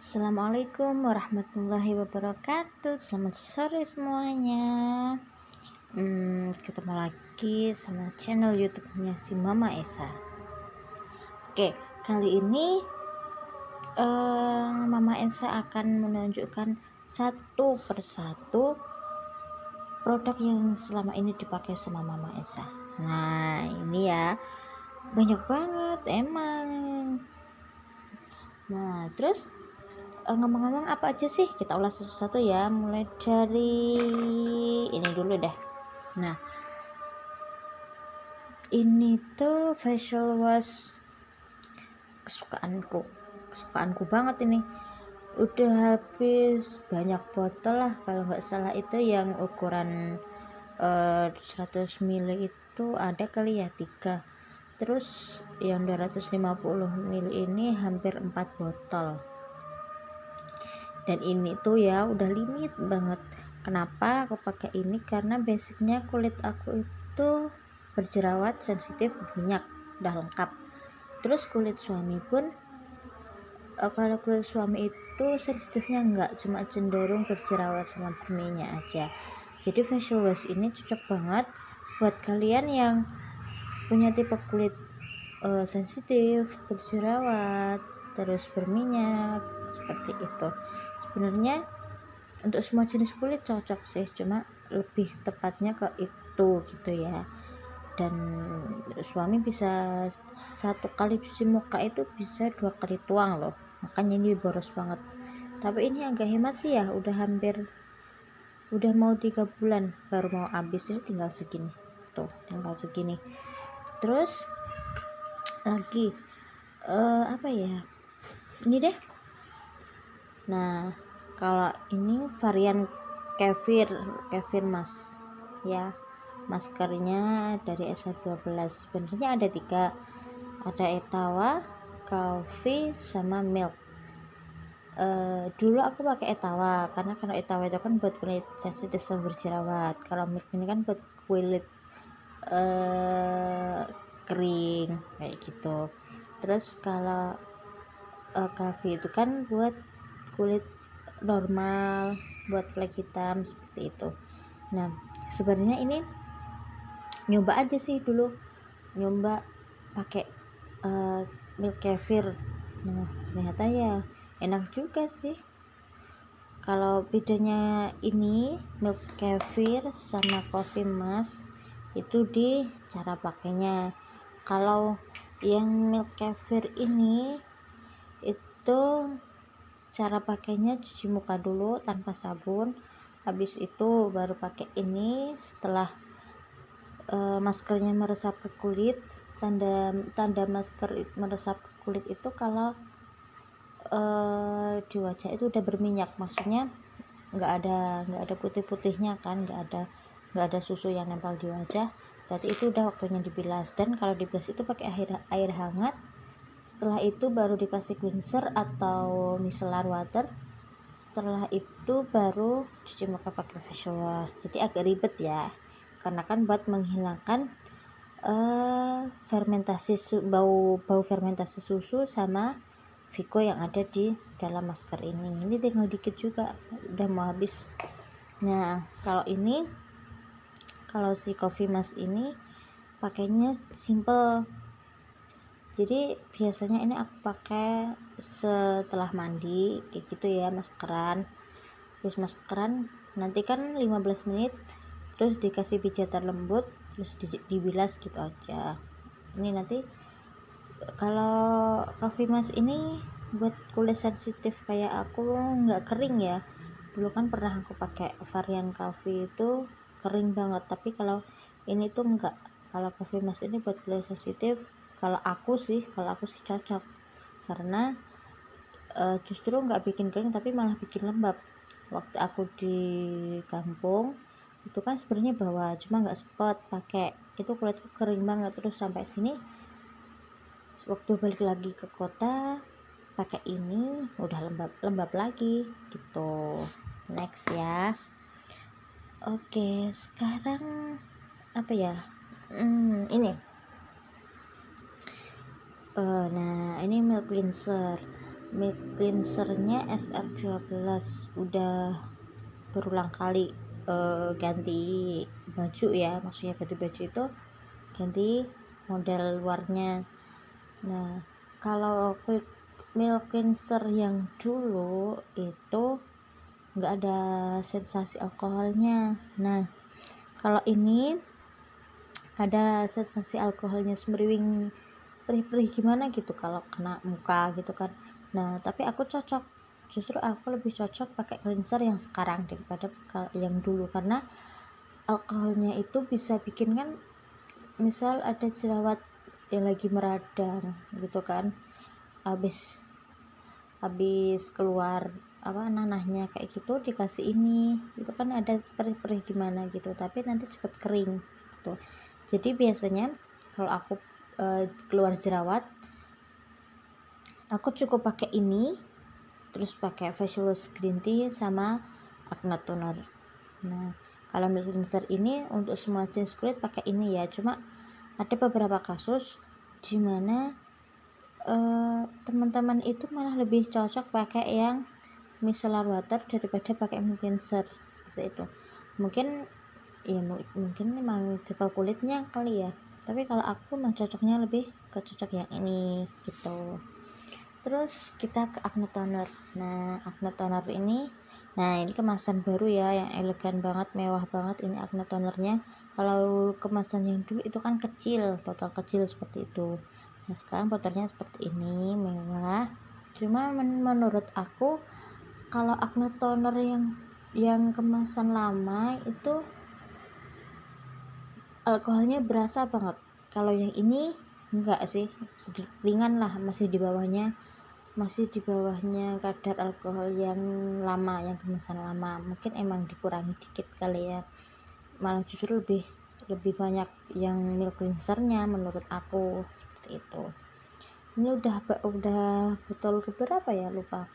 Assalamualaikum warahmatullahi wabarakatuh. Selamat sore semuanya. Ketemu lagi sama channel YouTube-nya si Mama Esa. Oke, kali ini Mama Esa akan menunjukkan satu persatu produk yang selama ini dipakai sama Mama Esa. Nah, ini ya, banyak banget emang. Nah, terus ngomong-ngomong apa aja sih, kita ulas satu-satu ya, mulai dari ini dulu deh. Nah, ini tuh facial wash kesukaanku banget ini. Udah habis banyak botol lah, kalau nggak salah itu yang ukuran 100 ml itu ada kali ya 3, terus yang 250 ml ini hampir 4 botol. Dan ini tuh ya udah limit banget. Kenapa aku pakai ini? Karena basicnya kulit aku itu berjerawat, sensitif, berminyak, udah lengkap. Terus kulit suami pun kalau kulit suami itu sensitifnya enggak, cuma cenderung berjerawat sama berminyak aja. Jadi facial wash ini cocok banget buat kalian yang punya tipe kulit sensitif, berjerawat, terus berminyak, seperti itu. Sebenarnya untuk semua jenis kulit cocok sih, cuma lebih tepatnya ke itu gitu ya. Dan suami bisa 1 kali cuci muka itu bisa 2 kali tuang loh, makanya ini boros banget. Tapi ini agak hemat sih ya, udah mau 3 bulan baru mau habis, ini tinggal segini. Terus lagi apa ya, ini deh. Nah, kalau ini varian kefir mas ya, maskernya dari SR12. sebenarnya ada 3, ada Etawa, Coffee, sama Milk. Dulu aku pakai Etawa karena kalau Etawa itu kan buat kulit sensitif sama berjerawat, kalau Milk ini kan buat kulit kering kayak gitu. Terus kalau Coffee itu kan buat kulit normal, buat flek hitam seperti itu. Nah, sebenarnya ini nyoba aja sih dulu, nyoba pakai milk kefir. Nah, ternyata ya enak juga sih. Kalau bedanya ini milk kefir sama coffee mas itu di cara pakainya. Kalau yang milk kefir ini itu cara pakainya cuci muka dulu tanpa sabun, habis itu baru pakai ini. Setelah maskernya meresap ke kulit, tanda masker meresap ke kulit itu kalau di wajah itu udah berminyak, maksudnya nggak ada putih-putihnya kan, nggak ada susu yang nempel di wajah, berarti itu udah waktunya dibilas. Dan kalau dibilas itu pakai air hangat. Setelah itu baru dikasih cleanser atau micellar water. Setelah itu baru cuci muka pakai facial wash. Jadi agak ribet ya, karena kan buat menghilangkan bau fermentasi susu sama Vico yang ada di dalam masker ini. Ini tinggal dikit juga, udah mau habis. Nah, kalau si coffee mask ini pakainya simple. Jadi biasanya ini aku pakai setelah mandi kayak gitu ya, maskeran. Terus maskeran nanti kan 15 menit, terus dikasih pijatan lembut, terus dibilas gitu aja. Ini nanti kalau coffee mask ini buat kulit sensitif kayak aku, nggak kering ya. Dulu kan pernah aku pakai varian coffee itu kering banget, tapi kalau ini tuh enggak. Kalau coffee mask ini buat kulit sensitif, kalau aku sih cocok, karena justru nggak bikin kering tapi malah bikin lembab. Waktu aku di kampung itu kan sebenarnya bawa, cuma nggak sempet pakai, itu kulitku kering banget. Terus sampai sini waktu balik lagi ke kota pakai ini udah lembab lagi gitu. Next ya. Oke, sekarang apa ya, ini nah ini milk cleanser. milk cleansernya SR12 udah berulang kali ganti baju ya, maksudnya ganti baju itu ganti model luarnya. Nah, kalau milk cleanser yang dulu itu nggak ada sensasi alkoholnya. Nah, kalau ini ada sensasi alkoholnya, semeriwing, perih-perih gimana gitu kalau kena muka gitu kan. Nah, tapi aku justru aku lebih cocok pakai cleanser yang sekarang daripada yang dulu, karena alkoholnya itu bisa bikin kan, misal ada jerawat yang lagi meradang gitu kan, habis keluar nanahnya kayak gitu, dikasih ini itu kan ada perih-perih gimana gitu, tapi nanti cepet kering gitu. Jadi biasanya kalau aku keluar jerawat, aku cukup pakai ini, terus pakai facial wash green tea sama acne toner. Nah, kalau milk cleanser ini untuk semua jenis kulit pakai ini ya, cuma ada beberapa kasus dimana teman-teman itu malah lebih cocok pakai yang micellar water daripada pakai milk cleanser, seperti itu. Mungkin memang tipe kulitnya kali ya, tapi kalau aku memang cocoknya lebih ke cocok yang ini gitu. Terus kita ke acne toner. Nah, acne toner ini kemasan baru ya, yang elegan banget, mewah banget ini acne tonernya. Kalau kemasan yang dulu itu kan kecil, botol kecil seperti itu. Nah, sekarang botolnya seperti ini, mewah. Cuma menurut aku kalau acne toner yang kemasan lama itu alkoholnya berasa banget. Kalau yang ini enggak sih, sedikit ringan lah, masih di bawahnya kadar alkohol yang lama, yang kemasan lama. Mungkin emang dikurangi dikit kali ya, malah justru lebih banyak yang milk cleansernya menurut aku, seperti itu. Ini udah botol keberapa ya, lupa,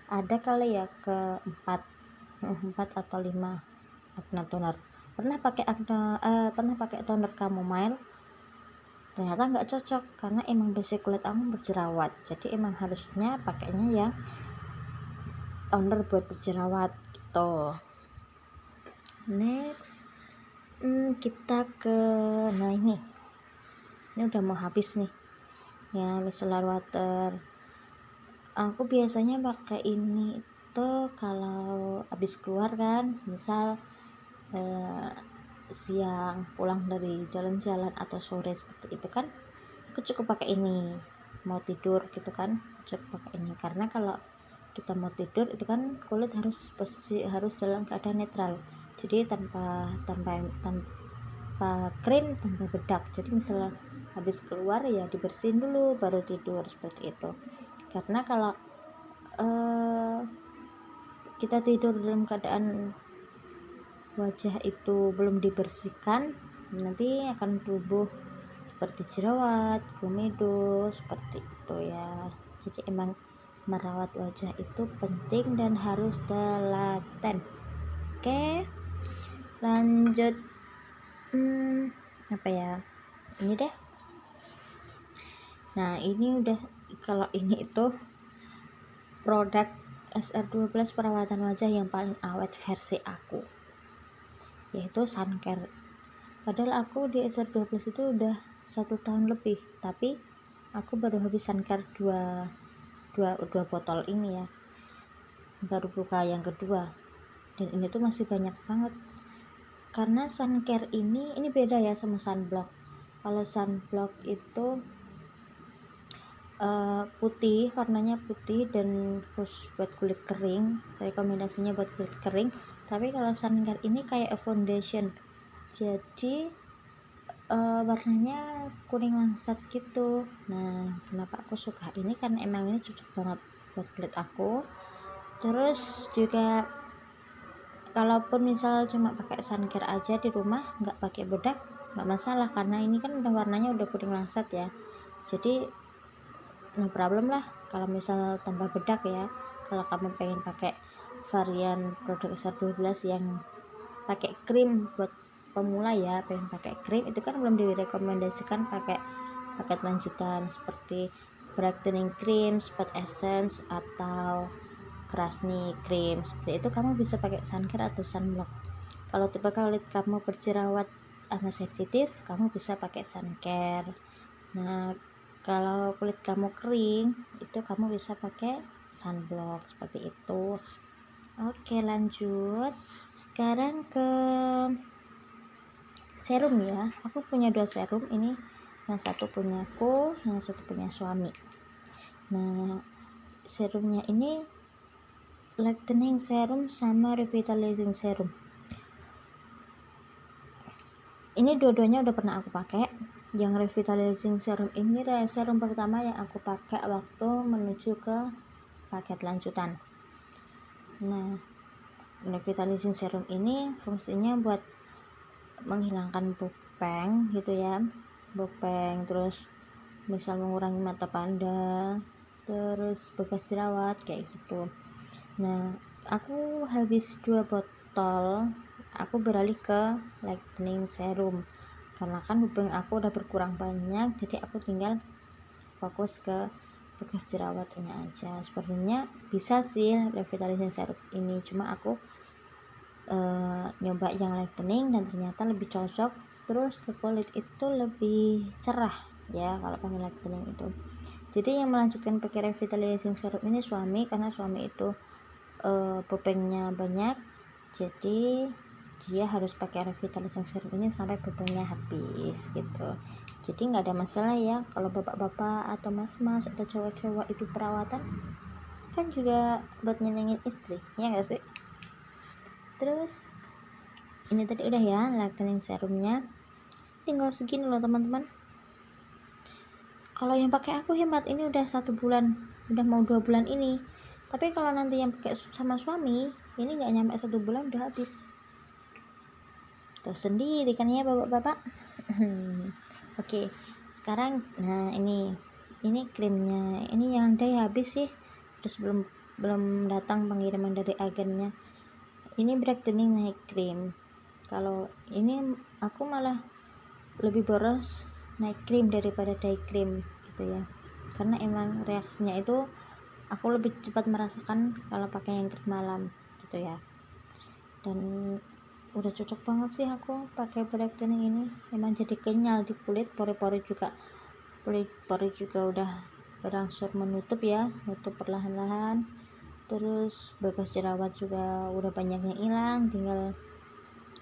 ada kali ya ke 4 atau 5 acne toner. Pernah pakai toner chamomile, ternyata nggak cocok karena emang basic kulit aku berjerawat, jadi emang harusnya pakainya yang toner buat berjerawat gitu. Next kita ke ini udah mau habis nih ya, micellar water. Aku biasanya pakai ini itu kalau habis keluar kan, misal siang pulang dari jalan-jalan atau sore seperti itu kan, aku cukup pakai ini. Mau tidur gitu kan, cukup pakai ini, karena kalau kita mau tidur itu kan kulit harus dalam keadaan netral, jadi tanpa krim, tanpa bedak. Jadi misalnya habis keluar ya dibersihin dulu baru tidur, seperti itu. Karena kalau kita tidur dalam keadaan wajah itu belum dibersihkan, nanti akan tumbuh seperti jerawat, komedo, seperti itu ya. Jadi emang merawat wajah itu penting dan harus telaten. Oke, lanjut apa ya, ini deh. Nah, ini udah, kalau ini itu produk SR12 perawatan wajah yang paling awet versi aku, yaitu Suncare. Padahal aku di SR12 itu udah 1 tahun lebih, tapi aku baru habis Suncare dua botol ini ya, baru buka yang kedua, dan ini tuh masih banyak banget. Karena Suncare ini beda ya sama sunblock. Kalau sunblock itu putih, warnanya putih dan khusus buat kulit kering, rekomendasinya buat kulit kering. Tapi kalau Suncare ini kayak foundation, jadi warnanya kuning langsat gitu. Nah, kenapa aku suka ini, karena emang ini cocok banget buat kulit aku. Terus juga kalaupun misal cuma pakai Suncare aja di rumah, nggak pakai bedak, nggak masalah, karena ini kan udah warnanya udah kuning langsat ya, jadi no problem lah kalau misal tambah bedak ya. Kalau kamu pengen pakai varian produk SR12 yang pakai krim buat pemula ya, pengen pakai krim, itu kan belum direkomendasikan pakai paket lanjutan seperti brightening cream, spot essence, atau Krasni cream. Seperti itu kamu bisa pakai suncare atau sunblock. Kalau tipe kulit kamu berjerawat sama sensitif, kamu bisa pakai suncare. Nah, kalau kulit kamu kering, itu kamu bisa pakai sunblock seperti itu. Oke, lanjut. Sekarang ke serum ya. Aku punya 2 serum ini. Yang satu punya aku, yang satu punya suami. Nah, serumnya ini lightening serum sama revitalizing serum. Ini dua-duanya udah pernah aku pakai. Yang revitalizing serum ini serum pertama yang aku pakai waktu menuju ke paket lanjutan. Nah, revitalizing serum ini fungsinya buat menghilangkan pupeng gitu ya, pupeng, terus misal mengurangi mata panda, terus bekas jerawat kayak gitu. Nah, aku habis 2 botol, aku beralih ke lightening serum karena kan pupeng aku udah berkurang banyak, jadi aku tinggal fokus ke bekas jerawatnya aja. Sepertinya bisa sih revitalizing serum ini, cuma aku nyoba yang lightening dan ternyata lebih cocok, terus ke kulit itu lebih cerah ya kalau pakai lightening itu. Jadi yang melanjutkan pakai revitalizing serum ini suami, karena suami itu pupengnya banyak, jadi dia harus pakai revitalizing serum ini sampai pupengnya habis gitu. Jadi nggak ada masalah ya kalau bapak-bapak atau mas-mas atau cowok-cowok itu perawatan kan juga buat nyenengin istri, ya nggak sih? Terus ini tadi udah ya lightening serumnya, tinggal segini loh teman-teman. Kalau yang pakai aku hemat, ini udah 1 bulan, udah mau 2 bulan ini. Tapi kalau nanti yang pakai sama suami, ini nggak nyampe 1 bulan udah habis. Tersendiri kan ya bapak-bapak. Oke, sekarang nah ini krimnya, ini yang day habis sih, terus belum datang pengiriman dari agennya. Ini brightening night cream. Kalau ini aku malah lebih boros night cream daripada day cream gitu ya, karena emang reaksinya itu aku lebih cepat merasakan kalau pakai yang krim malam gitu ya. Dan udah cocok banget sih aku pakai brightening ini, emang jadi kenyal di kulit, pori-pori juga udah berangsur menutup ya, nutup perlahan-lahan. Terus bekas jerawat juga udah banyak yang hilang, tinggal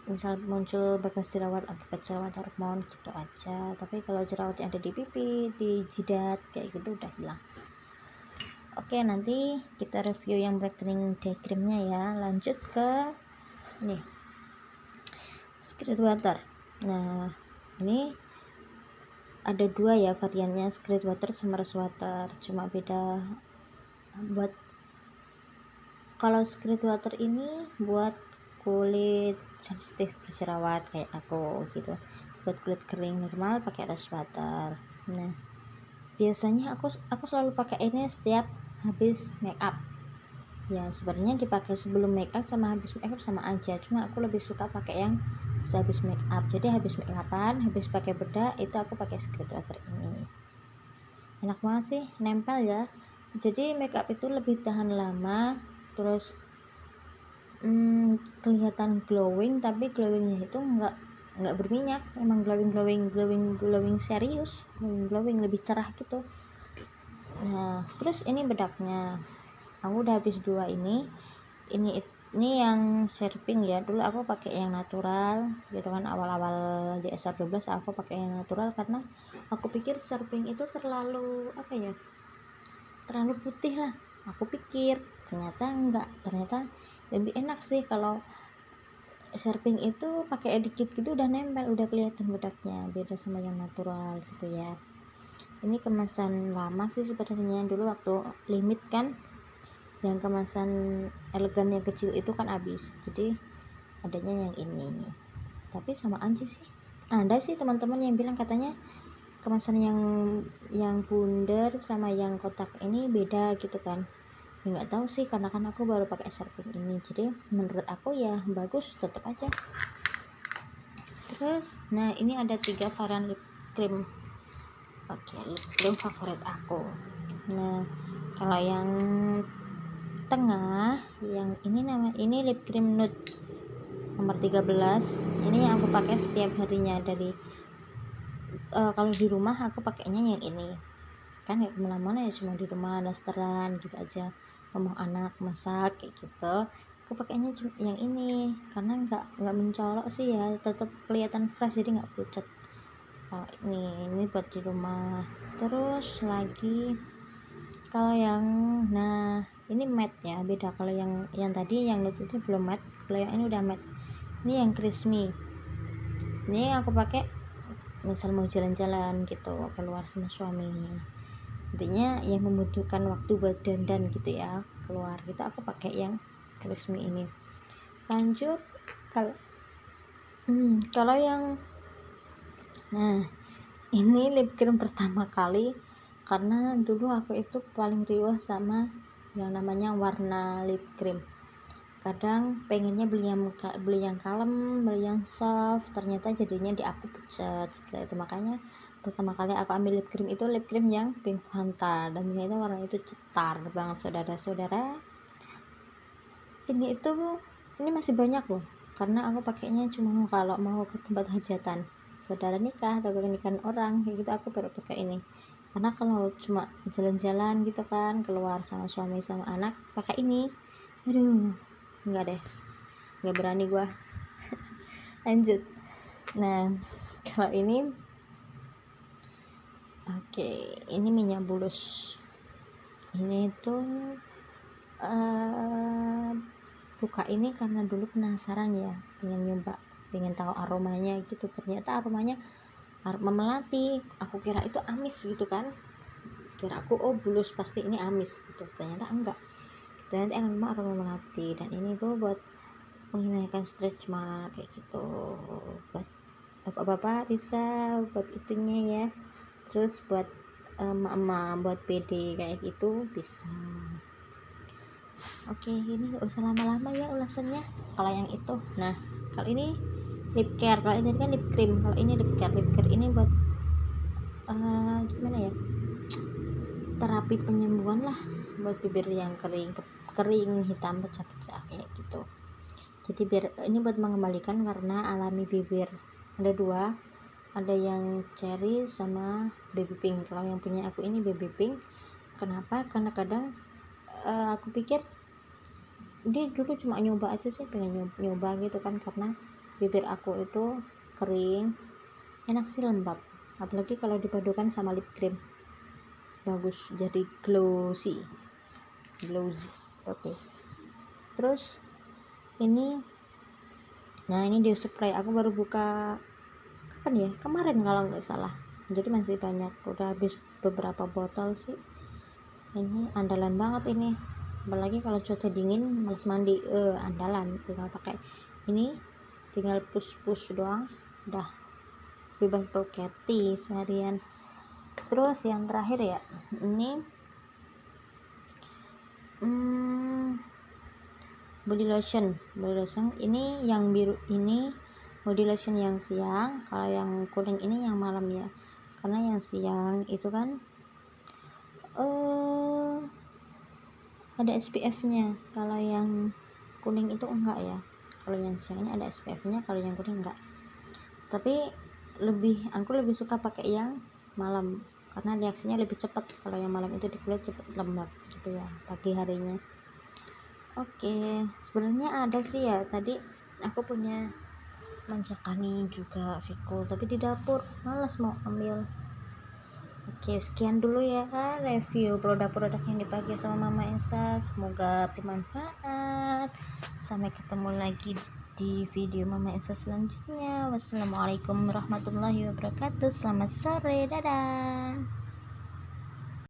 misal muncul bekas jerawat akibat jerawat hormon gitu aja. Tapi kalau jerawat yang ada di pipi, di jidat kayak gitu udah hilang. Oke, nanti kita review yang brightening day creamnya ya. Lanjut ke nih Secret Water. Nah, ini ada 2 ya variannya, Secret Water sama Rose Water, cuma beda buat. Kalau Secret Water ini buat kulit sensitif berjerawat kayak aku gitu. Buat kulit kering normal pakai Rose Water. Nah, biasanya aku selalu pakai ini setiap habis make up. Ya, sebenarnya dipakai sebelum make up sama habis make up sama aja, cuma aku lebih suka pakai yang habis make up. Jadi habis make upan, habis pakai bedak, itu aku pakai Secret Water ini. Enak banget sih, nempel ya. Jadi make up itu lebih tahan lama, terus kelihatan glowing, tapi glowingnya itu nggak berminyak, emang glowing serius, glowing lebih cerah gitu. Nah, terus ini bedaknya, aku udah habis 2 ini yang serving ya. Dulu aku pakai yang natural gitu kan, awal-awal JSR 12 aku pakai yang natural karena aku pikir serving itu terlalu terlalu putih lah, aku pikir. Ternyata enggak, ternyata lebih enak sih kalau serving itu pakai dikit gitu udah nempel, udah kelihatan bedaknya, beda sama yang natural gitu ya. Ini kemasan lama sih sebenarnya, dulu waktu limit kan yang kemasan elegan yang kecil itu kan habis, jadi adanya yang ini. Tapi sama aja sih. Ada sih teman-teman yang bilang katanya kemasan yang bundar sama yang kotak ini beda gitu kan. Ya nggak tahu sih, karena kan aku baru pakai serving ini, jadi menurut aku ya bagus tetap aja. Terus nah ini ada 3 varian lip cream. Oke, lip cream favorit aku. Nah, kalau yang tengah, yang ini lip cream nude nomor 13. Ini yang aku pakai setiap harinya dari kalau di rumah aku pakainya yang ini, kan ya kemana-mana ya, cuma di rumah dasteran gitu aja, ngomong anak masak kayak gitu, aku pakainya cuma yang ini karena nggak mencolok sih ya, tetap kelihatan fresh jadi nggak pucat. Kalau ini buat di rumah. Terus lagi kalau yang ini matte ya, beda. Kalau yang tadi yang nude itu belum matte, kalau yang ini udah matte. Ini yang crispy, ini aku pakai misal mau jalan-jalan gitu keluar sama suami, intinya yang membutuhkan waktu buat dandan gitu ya, keluar gitu, aku pakai yang crispy ini. Lanjut kalau yang ini lip cream pertama kali, karena dulu aku itu paling riwah sama yang namanya warna lip cream. Kadang pengennya beli yang kalem, beli yang soft, ternyata jadinya di aku pucat seperti itu. Makanya pertama kali aku ambil lip cream itu lip cream yang pink Fanta, dan ternyata warna itu cetar banget saudara-saudara. Ini masih banyak loh, karena aku pakainya cuma kalau mau ke tempat hajatan, saudara nikah atau nikahan orang kayak gitu, aku baru pakai ini. Karena kalau cuma jalan-jalan gitu kan, keluar sama suami sama anak, pakai ini, aduh enggak deh, nggak berani gua. Lanjut. Nah, kalau ini ini minyak bulus. Ini tuh buka ini karena dulu penasaran ya, pengen tahu aromanya gitu. Ternyata aromanya aroma melati. Aku kira itu amis gitu kan, kira aku bulus pasti ini amis gitu, ternyata enggak, ternyata aroma melati. Dan ini tuh buat menghilangkan stretch mark kayak gitu, buat bapak-bapak bisa buat itunya ya, terus buat emak-emak buat PD kayak gitu bisa. Oke, ini gak usah lama-lama ya ulasannya kalau yang itu. Nah, kalau ini lip care, kalau ini kan lip cream, kalau ini lip care ini buat gimana ya, terapi penyembuhan lah buat bibir yang kering hitam pecah-pecah kayak gitu. Jadi ini buat mengembalikan warna alami bibir. Ada dua, ada yang cherry sama baby pink. Kalau yang punya aku ini baby pink. Kenapa? Karena kadang aku pikir dia dulu cuma nyoba aja sih, pengen nyoba gitu kan, karena bibir aku itu kering, enak sih, lembab, apalagi kalau dipadukan sama lip cream bagus, jadi glossy. Oke. Terus ini di spray aku baru buka kapan ya, kemarin kalau nggak salah, jadi masih banyak, udah habis beberapa botol sih. Ini andalan banget ini, apalagi kalau cuaca dingin males mandi, andalan. Tinggal pakai ini, tinggal push doang, udah bebas bau keti seharian. Terus yang terakhir ya, ini body lotion ini yang biru ini body lotion yang siang, kalau yang kuning ini yang malam ya, karena yang siang itu kan ada SPF-nya, kalau yang kuning itu enggak ya. Kalau yang siang ini ada SPF-nya, kalau yang kuning enggak. Tapi aku lebih suka pakai yang malam karena reaksinya lebih cepat. Kalau yang malam itu di kulit cepat lembab gitu ya, pagi harinya. Oke, sebenarnya ada sih ya, tadi aku punya manjakani juga Viko, tapi di dapur malas mau ambil. Oke, sekian dulu ya review produk-produk yang dipakai sama Mama Esa, semoga bermanfaat. Sampai ketemu lagi di video Mama Esa selanjutnya. Wassalamualaikum warahmatullahi wabarakatuh. Selamat sore, dadah.